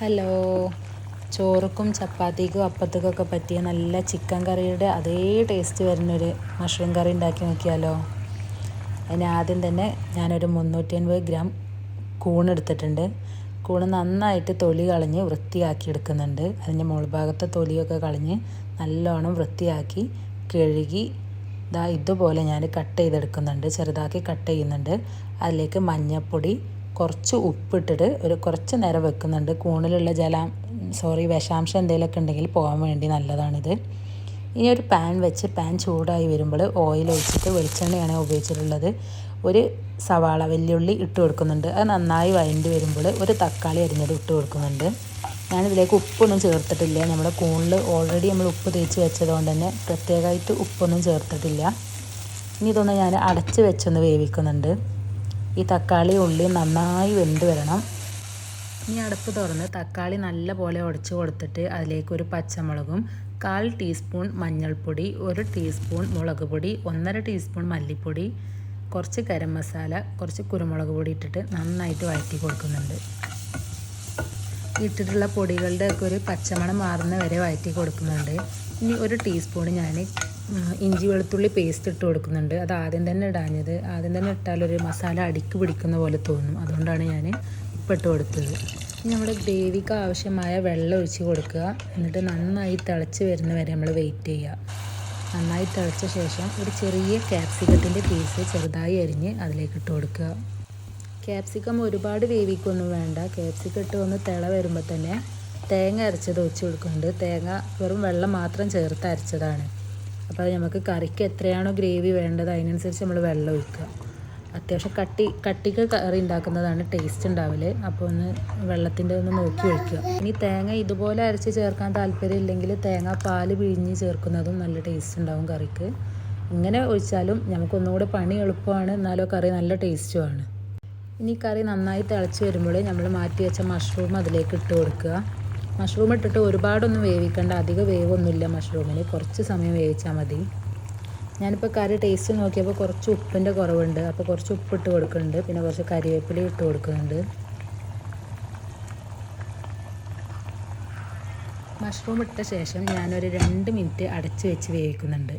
Hello, ചോറുക്കും ചപ്പാത്തിക്കും അപ്പത്തേക്കൊക്കെ പറ്റിയ നല്ല chicken കറിയുടെ അതേ ടേസ്റ്റ് വരുന്നൊരു മഷ്റൂം കറി ഉണ്ടാക്കി നോക്കിയാലോ. അതിന് ആദ്യം തന്നെ ഞാനൊരു 350 ഗ്രാം കൂണെടുത്തിട്ടുണ്ട്. കൂണ് നന്നായിട്ട് തൊലി കളഞ്ഞ് വൃത്തിയാക്കി എടുക്കുന്നുണ്ട്. അതിൻ്റെ മുൾഭാഗത്തെ തൊലിയൊക്കെ കളഞ്ഞ് നല്ലോണം വൃത്തിയാക്കി കഴുകി ഇതുപോലെ ഞാൻ കട്ട് ചെയ്തെടുക്കുന്നുണ്ട്. ചെറുതാക്കി കട്ട് ചെയ്യുന്നുണ്ട്. അതിലേക്ക് മഞ്ഞൾപ്പൊടി, കുറച്ച് ഉപ്പിട്ടിട്ട് കുറച്ച് നേരം വെക്കുന്നുണ്ട്. കൂണിലുള്ള വിഷാംശം എന്തെങ്കിലുമൊക്കെ ഉണ്ടെങ്കിൽ പോകാൻ വേണ്ടി നല്ലതാണിത്. ഇനി ഒരു പാൻ വെച്ച് പാൻ ചൂടായി വരുമ്പോൾ ഓയിൽ ഒഴിച്ചിട്ട് വെളിച്ചെണ്ണയാണ് ഉപയോഗിച്ചിട്ടുള്ളത്. ഒരു സവാള വെല്ലുള്ളി ഇട്ട് കൊടുക്കുന്നുണ്ട്. അത് നന്നായി വഴണ്ടി വരുമ്പോൾ ഒരു തക്കാളി അരിഞ്ഞത് ഇട്ട് കൊടുക്കുന്നുണ്ട്. ഞാനിതിലേക്ക് ഉപ്പൊന്നും ചേർത്തിട്ടില്ല. നമ്മുടെ കൂണിൽ ഓൾറെഡി നമ്മൾ ഉപ്പ് തേച്ച് വെച്ചതുകൊണ്ട് തന്നെ പ്രത്യേകമായിട്ട് ഉപ്പൊന്നും ചേർത്തിട്ടില്ല. ഇനി ഇതൊന്ന് ഞാൻ അടച്ച് വെച്ചൊന്ന് വേവിക്കുന്നുണ്ട്. ഈ തക്കാളി ഉള്ളി നന്നായി വെന്ത് വരണം. ഇനി അടുപ്പ് തുറന്ന് തക്കാളി നല്ല പോലെ ഉടച്ച് കൊടുത്തിട്ട് അതിലേക്ക് ഒരു പച്ചമുളകും 1/4 ടീസ്പൂൺ മഞ്ഞൾപ്പൊടി, 1 ടീസ്പൂൺ മുളക് പൊടി, 1.5 ടീസ്പൂൺ മല്ലിപ്പൊടി, കുറച്ച് ഗരം മസാല, കുറച്ച് കുരുമുളക് പൊടി ഇട്ടിട്ട് നന്നായിട്ട് വഴറ്റി കൊടുക്കുന്നുണ്ട്. ഇട്ടിട്ടുള്ള പൊടികളുടെ ഒക്കെ ഒരു പച്ചമണം മാറുന്ന വരെ വഴറ്റി കൊടുക്കുന്നുണ്ട്. ഇനി 1 ടീസ്പൂൺ ഞാൻ ഇഞ്ചി വെളുത്തുള്ളി പേസ്റ്റ് ഇട്ട് കൊടുക്കുന്നുണ്ട്. അത് ആദ്യം തന്നെ ഇടാഞ്ഞത്. ആദ്യം തന്നെ ഇട്ടാലൊരു മസാല അടിക്ക് പിടിക്കുന്ന പോലെ തോന്നും. അതുകൊണ്ടാണ് ഞാൻ ഇപ്പം ഇട്ട് കൊടുത്തത്. ഇനി നമ്മുടെ ഗ്രേവിക്ക് ആവശ്യമായ വെള്ളം ഒഴിച്ച് കൊടുക്കുക. എന്നിട്ട് നന്നായി തിളച്ച് വരുന്ന വരെ നമ്മൾ വെയിറ്റ് ചെയ്യുക. നന്നായി തിളച്ച ശേഷം ഒരു ചെറിയ ക്യാപ്സിക്കത്തിൻ്റെ പീസ് ചെറുതായി അരിഞ്ഞ് അതിലേക്ക് ഇട്ട് കൊടുക്കുക. ക്യാപ്സിക്കം ഒരുപാട് വേവിക്കൊന്നും വേണ്ട. ക്യാപ്സിക്കം ഇട്ട് ഒന്ന് തിള വരുമ്പോൾ തന്നെ തേങ്ങ അരച്ചത് ഒഴിച്ച് കൊടുക്കുന്നുണ്ട്. തേങ്ങ വെറും വെള്ളം മാത്രം ചേർത്ത് അരച്ചതാണ്. അപ്പോൾ അത് നമുക്ക് കറിക്ക് എത്രയാണോ ഗ്രേവി വേണ്ടത് അതിനനുസരിച്ച് നമ്മൾ വെള്ളം ഒഴിക്കുക. അത്യാവശ്യം കട്ടിക്ക് കറി ഉണ്ടാക്കുന്നതാണ് ടേസ്റ്റ് ഉണ്ടാവില്ല. അപ്പോൾ ഒന്ന് വെള്ളത്തിൻ്റെ ഒന്ന് നോക്കി ഒഴിക്കുക. ഇനി തേങ്ങ ഇതുപോലെ അരച്ച് ചേർക്കാൻ താല്പര്യമില്ലെങ്കിൽ തേങ്ങ പാൽ പിഴിഞ്ഞ് ചേർക്കുന്നതും നല്ല ടേസ്റ്റ് ഉണ്ടാവും കറിക്ക്. ഇങ്ങനെ ഒഴിച്ചാലും നമുക്കൊന്നുകൂടെ പണി എളുപ്പമാണ്, എന്നാലോ കറി നല്ല ടേസ്റ്റുമാണ്. ഇനി കറി നന്നായി തിളച്ച് വരുമ്പോൾ നമ്മൾ മാറ്റി വെച്ച മഷ്റൂം അതിലേക്ക് ഇട്ട് കൊടുക്കുക. മഷ്റൂം ഇട്ടിട്ട് ഒരുപാടൊന്നും വേവിക്കേണ്ട, അധികം വേവൊന്നുമില്ല മഷ്റൂമിന്. കുറച്ച് സമയം വേവിച്ചാൽ മതി. ഞാനിപ്പോൾ കറി ടേസ്റ്റ് നോക്കിയപ്പോൾ കുറച്ച് ഉപ്പിൻ്റെ കുറവുണ്ട്. അപ്പോൾ കുറച്ച് ഉപ്പിട്ട് കൊടുക്കുന്നുണ്ട്. പിന്നെ കുറച്ച് കരിവേപ്പില ഇട്ട് കൊടുക്കുന്നുണ്ട്. മഷ്റൂം ഇട്ട ശേഷം ഞാനൊരു 2 മിനിറ്റ് അടച്ച് വെച്ച് വേവിക്കുന്നുണ്ട്.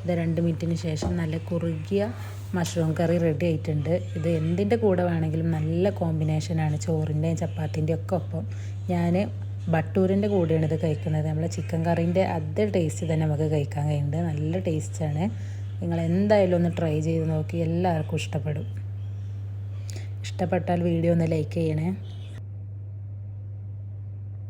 ഇത് 2 മിനിറ്റിന് ശേഷം നല്ല കുറുകിയ മഷ്റൂം കറി റെഡി ആയിട്ടുണ്ട്. ഇത് എന്തിൻ്റെ കൂടെ വേണമെങ്കിലും നല്ല കോമ്പിനേഷനാണ്. ചോറിൻ്റെയും ചപ്പാത്തിൻ്റെയും ഒക്കെ ഒപ്പം. ഞാൻ ബട്ടൂരിൻ്റെ കൂടെയാണ് ഇത് കഴിക്കുന്നത്. നമ്മളെ ചിക്കൻ കറീൻ്റെ അതേ ടേസ്റ്റ് തന്നെ നമുക്ക് കഴിക്കാൻ കഴിയുന്നുണ്ട്. നല്ല ടേസ്റ്റാണ്. നിങ്ങൾ എന്തായാലും ഒന്ന് ട്രൈ ചെയ്ത് നോക്കി. എല്ലാവർക്കും ഇഷ്ടപ്പെടും. ഇഷ്ടപ്പെട്ടാൽ വീഡിയോ ഒന്ന് ലൈക്ക് ചെയ്യണേ.